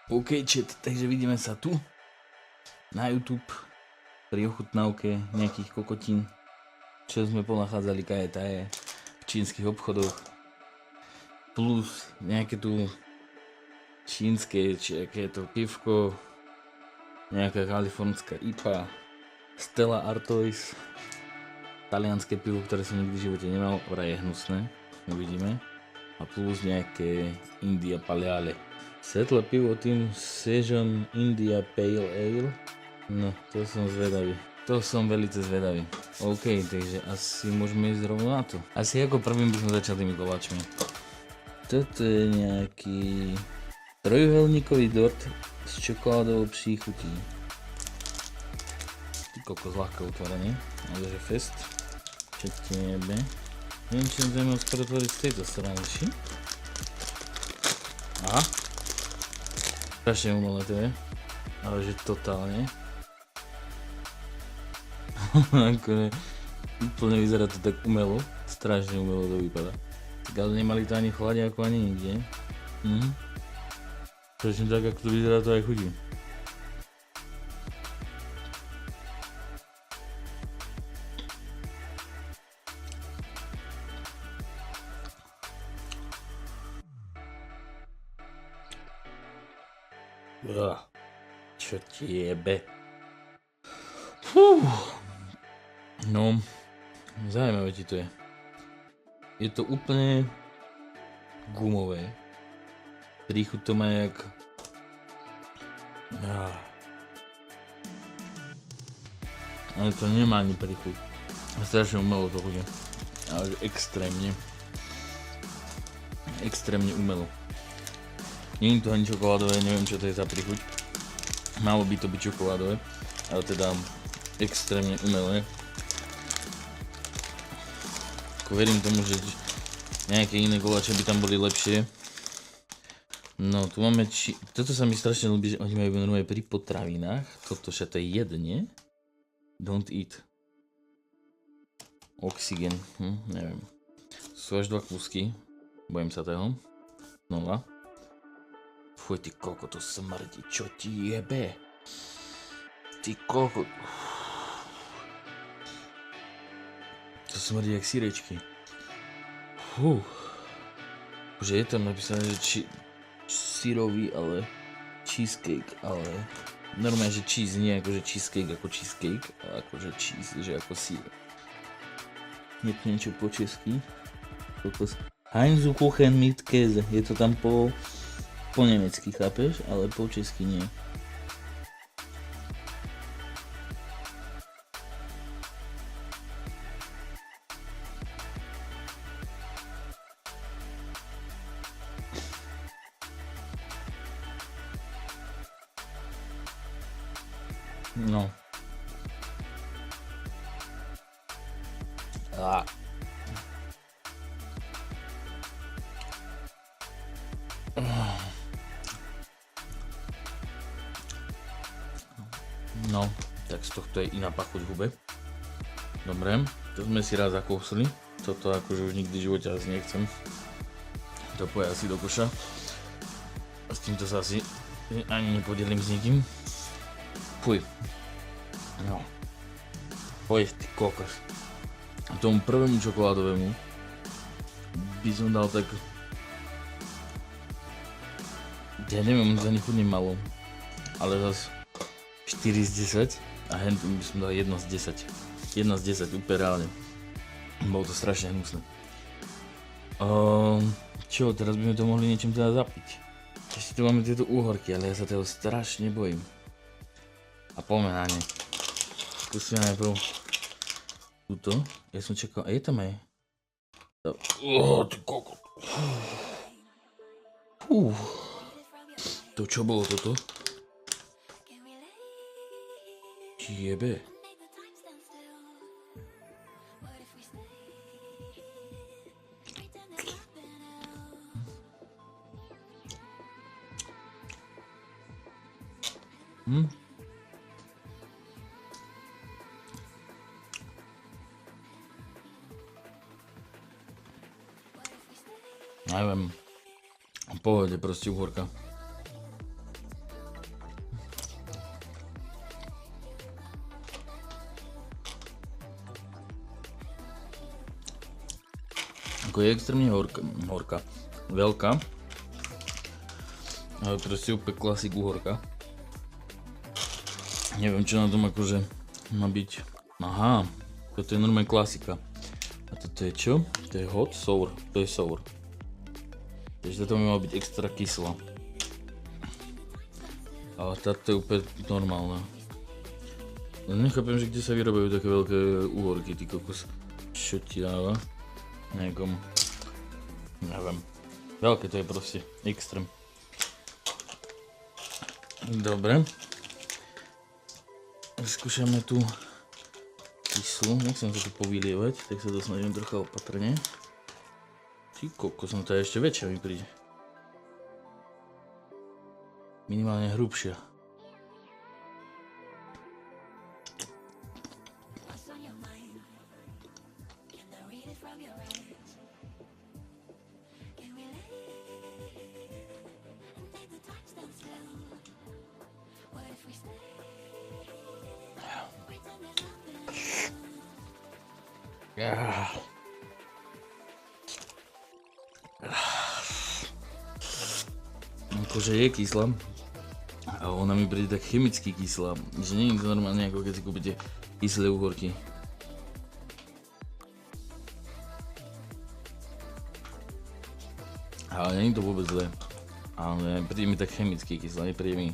OK chat, takže vidíme sa tu na YouTube pri ochutnávke nejakých kokotín, čo sme ponachádzali kajetaje v čínskych obchodoch, plus nejaké tu čínske, či aké je to pivko, nejaká kalifornská IPA, Stella Artois, talianské pivo, ktoré som nikdy v živote nemal, vraj je hnusné, uvidíme, a plus nejaké India Pale Ale. Svetlé pivo tým Sejong India Pale Ale. No, to som zvedavý. To som velice zvedavý. OK, takže asi môžeme ísť rovno na to. Asi ako prvým by sme začali tými koláčmi. Toto je nejaký trojuholníkový dort s čokoládovou příchutí. Ty kokos, ľahké otvorenie. Ale že fest. Čo tebe? Neviem, či sme mohli skoro otvoriť z tejto strany, či? Aha. Strašne umelé to je, ale že totálne. Akože úplne vyzerá to tak umelo, strašne umelo to vypadá. Tak ale nemali to ani chladiaku, ani nikde. Presne tak, ako to vyzerá, to aj chutí. Čo tiebe? No, zaujímavé ti to je. Je to úplne gumové. Príchuť to má jak... Ale to nemá ani príchuť. Strašne umelo to chutí. Ale extrémne. Extrémne umelo. Nie je to ani čokoládové, neviem čo to je za príchuť. Malo by to byť čokoládové, ale teda extrémne umelé. Ako verím tomu, že nejaké iné koláče by tam boli lepšie. No tu máme toto sa mi strašne ľúbi, že oni majú normálne pri potravinách. Toto to je jedne. Don't eat. Oxygen, neviem. Sú až 2 kúsky. Bojím sa toho. 0. Fuj, ty koko, to smrdí, čo ti jebe? Ty koko. To smrdí jak sírečky. Bože, je tam napísané, že sírový, ale cheesecake, ale normálne, že cheese, nie akože cheesecake ako cheesecake, ale akože cheese, že ako sír. Niečo po česky. Heinzukuchen mit Käse, je to tam po nemecky, chápeš? Ale po česky nie. No. No, tak z tohto je iná pachuť v hube. Dobre, to sme si raz zakousli. Toto akože už nikdy v živote asi nechcem. To poje asi do koša. A s týmto sa asi ani nepodelím s nikým. Fuj. No. Poj, ty kokos. Tomu prvému čokoládovému by som dal tak... Ja neviem, za nich chudne malo. Ale zas 4 z 10 a hentu by som dal 1 z 10. 1 z 10, úplne reálne. Bolo to strašne hnusné. Čo, teraz by sme to mohli niečím teda zapiť. Ešte tu máme tieto úhorky, ale ja sa toho strašne bojím. A poďme na ne. Skúsime najprv túto. Ja som čakal, a je tam aj... Ty kokot. To čo bolo toto? Jebe. Neviem. V pohode, proste uhorka. Ako je extrémne horká. Veľká. Ale proste úplne klasik uhorka. Neviem, čo na tom akože má byť. Aha, toto je normálne klasika. A toto je čo? To je hot sour. To je sour. Takže toto by mala byť extra kyslá. Ale táto je úplne normálna. Nechápem, že kde sa vyrábajú také veľké uhorky, ty kokos. Čo ti dáva? Nejakom... Neviem. Veľké to je proste. Extrém. Dobre. Skúšame tu kyslú. Nechcem sa tu povylievať, tak sa to snažím trocha opatrne. Ty kokos, no to je ešte väčšia mi príde. Minimálne hrubšia. Akože je kyslá. A ona mi príde tak chemicky kyslá. Že nie je to normálne ako keď si kúpite kyslé uhorky. Ale nie je to vôbec zlé. Ale príde mi tak chemicky kyslá, nepríde mi.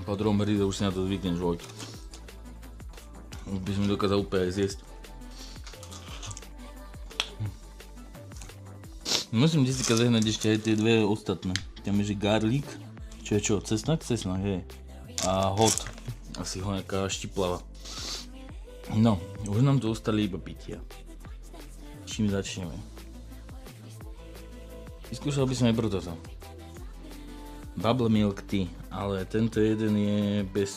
Po druhom hryze už si na to zvyknem človek. Už by som dokázal úplne aj zjesť. Musím Jessica zahnať ešte aj tie dve ostatné. Tam je že garlic, čo je čo? Cesnak? Cesnak, hej. A hot. Asi ho nejaká štiplava. No, už nám tu ostali iba pitia. Čím začneme? Vyskúšal by som aj toto. Bubble milk tea, ale tento jeden je bez...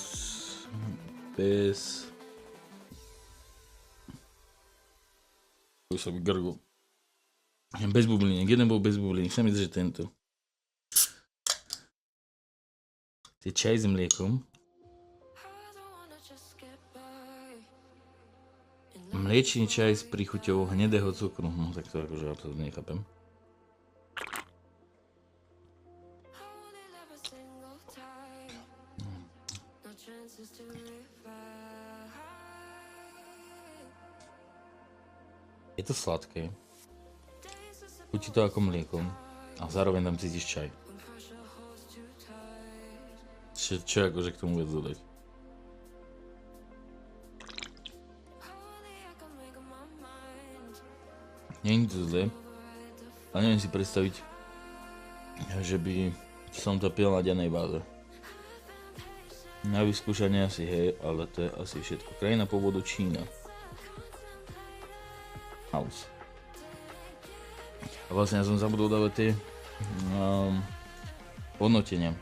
Už sa vygrgol. Bez bubliniek, jeden bol bez bubliniek, sa mi zdá, že tento. Je čaj s mliekom. Mliečný čaj s príchuťou hnedého cukru, no tak to akože absolútne nechápem. Je to sladké. Chutí to ako mliekom a zároveň tam cítiš čaj. Čo akože k tomu vec dodať? Nie je to zlé, ale neviem si predstaviť, že by som to pil na dennej báze. Na vyskúšanie asi hej, ale to je asi všetko. Krajina pôvodu Čína. House. A vlastne ja som zabudol dávať tie hodnotenia.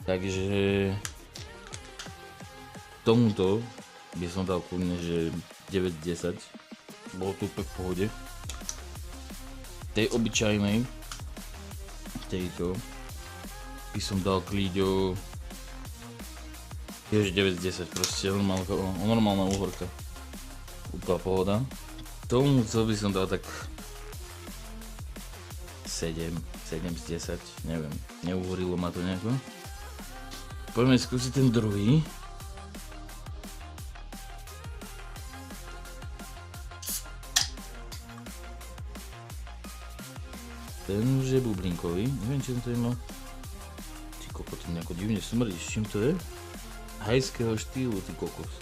Takže tomuto by som dal kľudne, že 9-10. Bolo to úplne v pohode. Tej obyčajnej, tejto, by som dal klíďo tiež 9-10, proste normálna uhorka. Úplná pohoda. Tomu co by som dal tak 7 z 10, neviem, neuhorilo ma to nejako. Poďme skúsiť ten druhý. Ten už je bublinkový, neviem či to je mal. Ty kokos, to nejako divne smrdí, s čím to je? Hajského štýlu, ty kokos.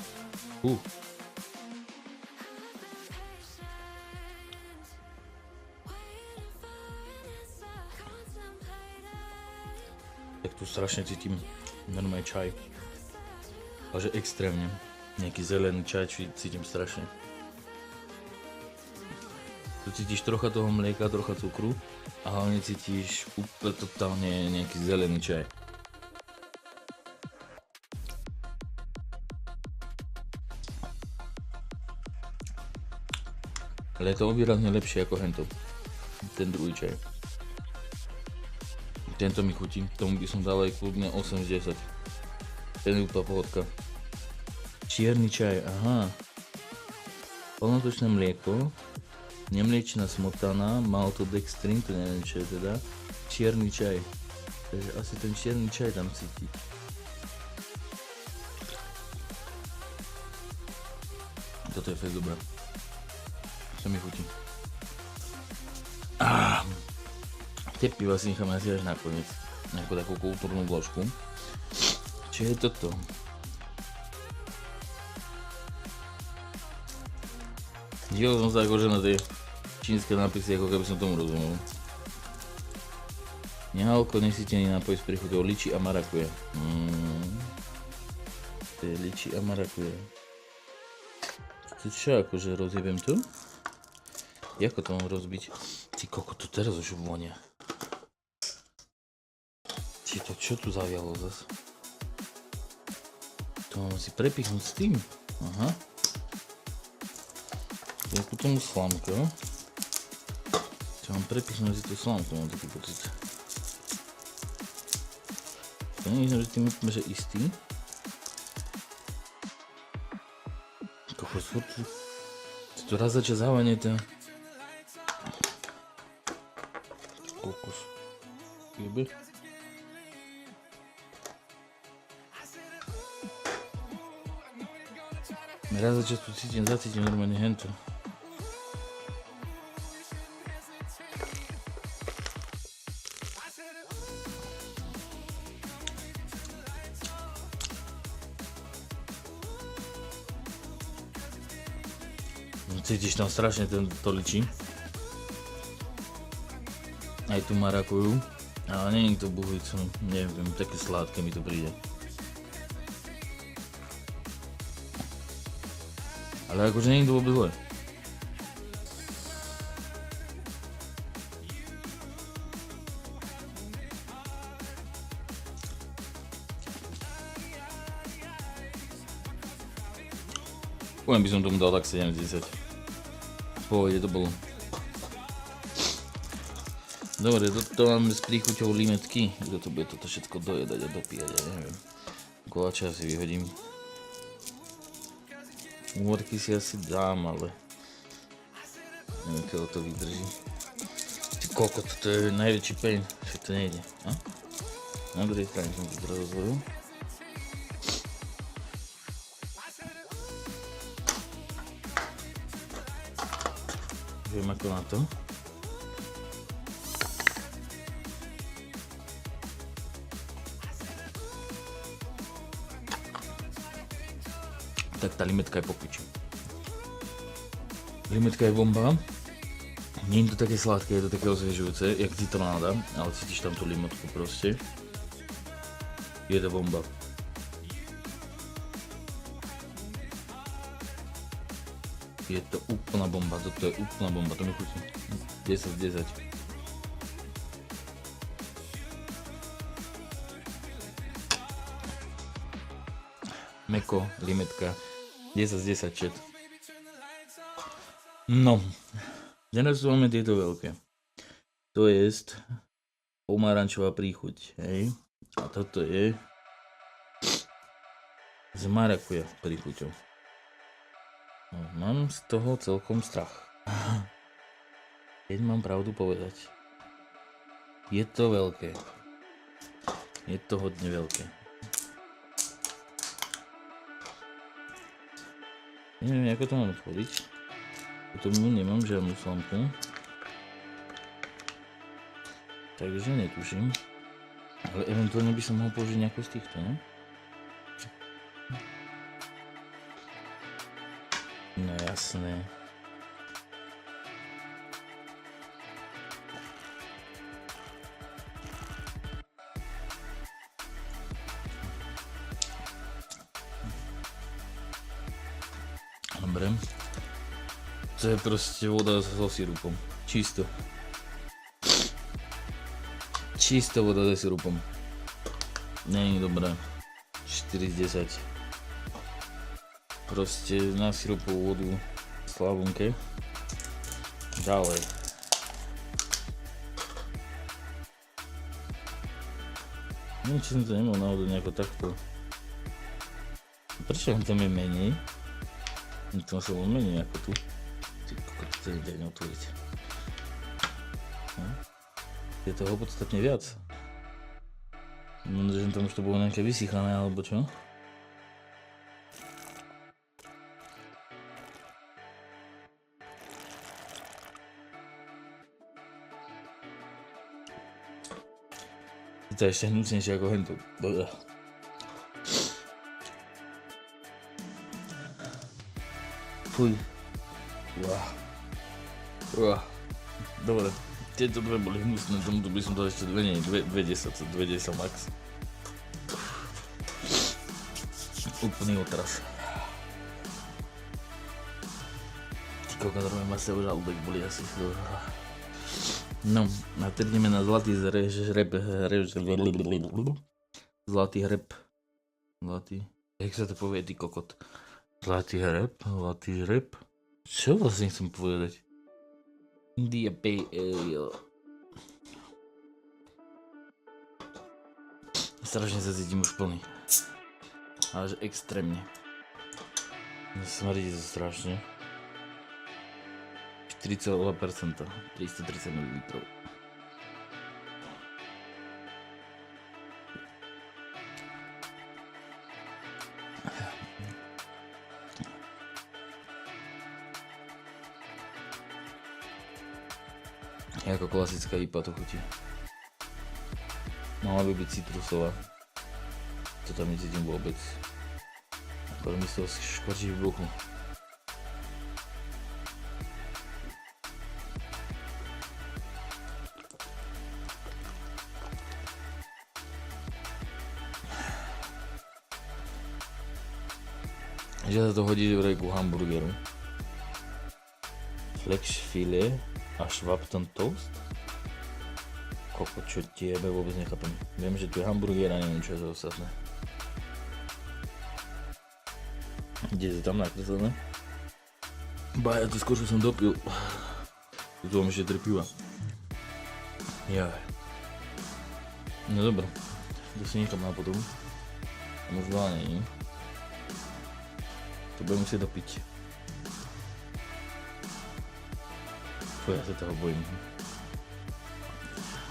Tak tu strašne cítim normálny čaj. Ale že extrémne. Nejaký zelený čaj cítim strašne. Tu cítiš trocha toho mlieka, trocha cukru a hlavne cítiš úplne totálne nejaký zelený čaj. Ale je to výrazne lepšie ako hento. Ten druhý čaj. Tento mi chutí, tomu by som dal aj kľudne 8 z 10. Ten je úplná pohodka. Čierny čaj, aha. Plnotučné mlieko, nemliečná smotana, maltodextrin, to neviem čo je teda. Čierny čaj, takže asi ten čierny čaj tam cíti. Toto je fakt dobré. Čo mi chutí. Tie piva si necháme asi až nakoniec. Nejakú takú kultúrnu vložku. Čo je toto? Díval som sa akože na tie čínske nápisy, ako keby som tomu rozumel. Nehalko nesýtený nápoj s príchuťou liči a marakuja. To je liči a marakuja. To čo, akože rozjebem to? Jako to mám rozbiť? Ty koko, to teraz už vonia. Ty to čo tu zavialo zas? To mám si prepichnúť s tým. Aha. Ja ku tomu slámka. Čo mám prepichnúť si tú slámku, mám taký pocit. To nie je, že tým úplne že istý. Kokos, to raz začal závanie to. Kokos. Jebe. Raz začal tu zacítim normálne hento. Cítiš tam strašne to ličí. Aj tu marakuju. Ale nie je to buhlico, neviem, také sladké mi to príde. Ale akože nie je to vôbec zle. Poviem by som tomu dal tak 7 z 10. V pohode to bolo. Dobre, toto máme s príchuťou limetky. Kto to bude toto všetko dojedať a dopíjať, ja neviem. Koláča si vyhodím. Úhorky si asi dám, ale neviem, keď to vydrží. Ty koko, toto je najväčší pain, však to nejde. A? Na druhej strane som to teraz rozhodol. Viem ako na to. Tak tá limetka je po piči. Limetka je bomba. Nie je to také sladké, je to také osviežujúce, jak citronáda, ale cítiš tam tú limetku proste. Je to bomba. Je to úplná bomba, toto je úplná bomba, to mi chutí. 10 z 10. Meko, limetka, 10 z 10 čet. No, teraz tu máme tieto veľké. To je pomarančová príchuť, hej. A toto je z marakuja príchuťou. No, mám z toho celkom strach. Keď mám pravdu povedať. Je to veľké. Je to hodne veľké. Neviem, ako to mám otvoriť. Tomu nemám žiadnu slampu. Takže netuším. Ale eventuálne by som mohol použiť nejakú z týchto, ne? No jasné. Dobre. To je proste voda so sirupom. Čisto. Čisto voda so sirupom. Není dobré. 4 z 10. Proste na sirupovú vodu slavunke. Ďalej. Neviem, či som to nemal náhodou nejako takto. Prečo tam je menej? To som bol menej ako tu. Ty kokot, to nejde neotvoriť. Je toho podstatne viac. Že tam už to bolo nejaké vysychané alebo čo? To je ešte hnusnejšie ako hento. Fuj. Dobre. Tieto dve boli hnusné, tomuto by som dal ešte 210 max. Úplný otras. Ty kokot, ma sa už žalúdek boli asi. No, a teď ideme na zlatý žreb. Zlatý hreb. Zlatý. Jak sa to povie, ty kokot? Zlatý hreb? Zlatý žreb? Čo vlastne chcem povedať? Strašne sa cítim už plný. Ale že extrémne. Smrdí to strašne. 4,2%, 330 ml. Ako klasická IPA to chutí. Mala by byť citrusová. To tam necítim vôbec. Skoro mi z toho škvrčí v bruchu. Že sa to hodí vraj ku hamburgeru. Flex filet a Schwabton toast? Koko, čo tiebe, vôbec nechápem. Viem, že tu je hamburger a neviem, čo je to ostatné. Kde je to tam nakreslené? Ba, ja to skôr som dopil. Tu mám ešte 3 piva. Jaj. No dobro, to si nechám na potom. Možno ani nie. To budem musieť dopiť. Fuj, ja sa toho bojím.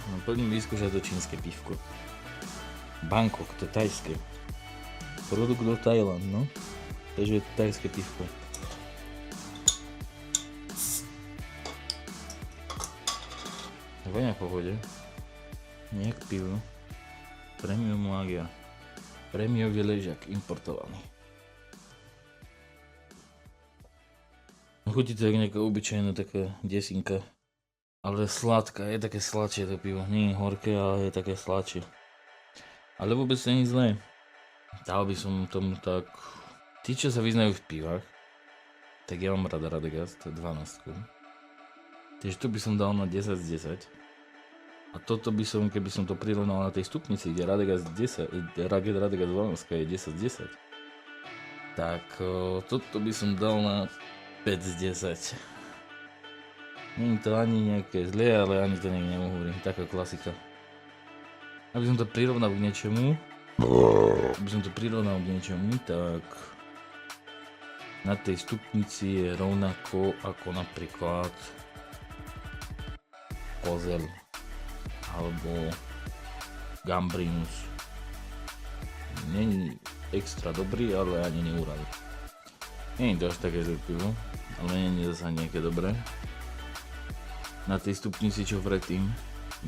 No, poďme vyskúšať to čínske pivko. Bangkok, to je tajské. Produkt do Thailand, no. Takže je to tajské pivko. Voňa v pohode. Nejak pivo. Premium lager. Premiový ležiak, importovaný. Chutí to jak nejaká obyčajná taká desinka. Ale sladká, je také sladšie to pivo. Nie je horké, ale je také sladšie. Ale vôbec to nie je zlé. Dal by som tomu tak... Tí, čo sa vyznajú v pivách, tak ja mám rada Radegast, 12. Takže tu by som dal na 10 z 10. A toto by som, keby som to prirovnal na tej stupnici, kde Radegast 10, Radegast 12 je 10 z 10. Tak toto by som dal na 5 z 10. Nie je to ani nejaké zlé, ale ani to nehovorím. Taká klasika. Aby som to prirovnal k niečomu, tak na tej stupnici je rovnako ako napríklad Kozel alebo Gambrinus. Není extra dobrý, ale ani neúradí. Nie je to až také zlé pivo, ale nie je zase nejaké dobré. Na tej stupnici, čo predtým,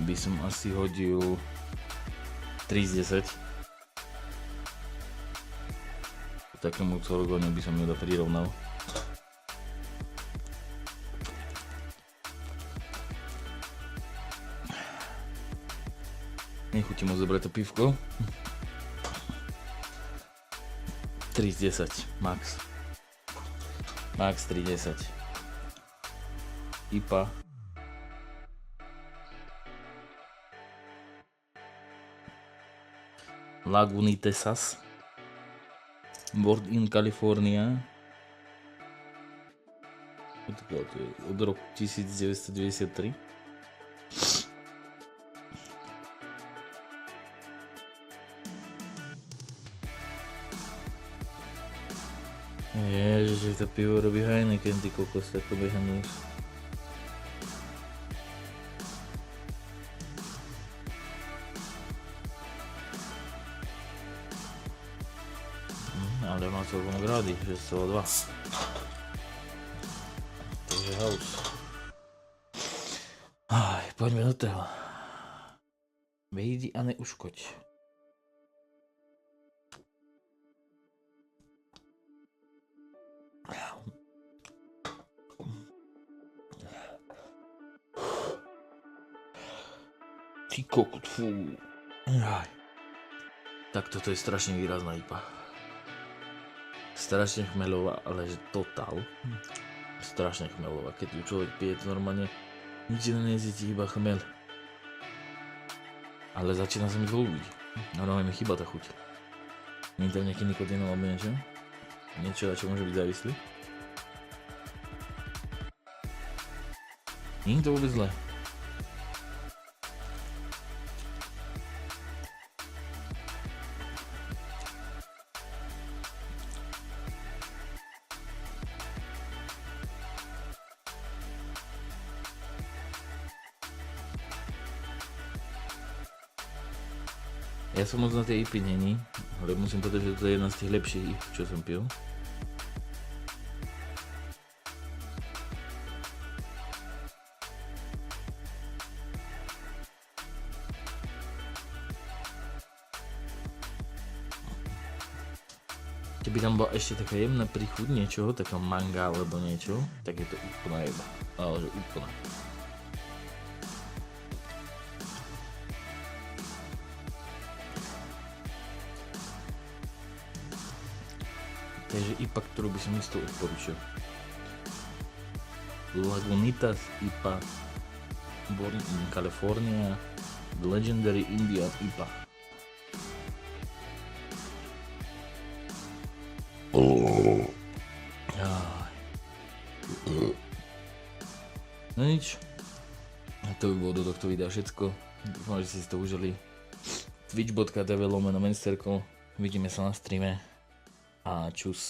by som asi hodil 3 z 10. Takému Corgone by som ju prirovnal. Nechutí moc dobre to pivko. 3 z 10, max. Max 3 z 10. IPA. Lagunitesas. Born in California. Od roku 1993. Ježiš, to pivo robí Heineken, ty kokos, tak to behanúš. Ale má celkom grády, 6,2. Takže house. Poďme do toho. Vejdi a neuškoď. Ty kokot, fú. Tak toto je strašne výrazná IPA. Strašne chmeľová, ale že totál. Strašne chmeľová, keď ju človek pije, to normálne nič iné nezíti, iba chmeľ. Ale začína sa mi to ľúbiť. Normálne mi chýba tá chuť. Nie je tam nejaký nikotín alebo niečo? Niečo, na čo môže byť závislý? Nie je to vôbec zlé. Ja som moc na tej IPy není, ale musím povedať, že to je jedna z tých lepších, čo som pil. Keby tam bola ešte taká jemná príchuť niečoho, taká manga alebo niečo, tak je to úplná jeba. Ale že úplná. Takže IPA, ktorú by som isto odporučil. Lagunitas IPA Born in California The Legendary Indian IPA. No nič. A to by bolo do tohto videa všetko. Dúfam, že ste si to užili. Twitch.tv/Mensterko. Vidíme sa na streame. A čus.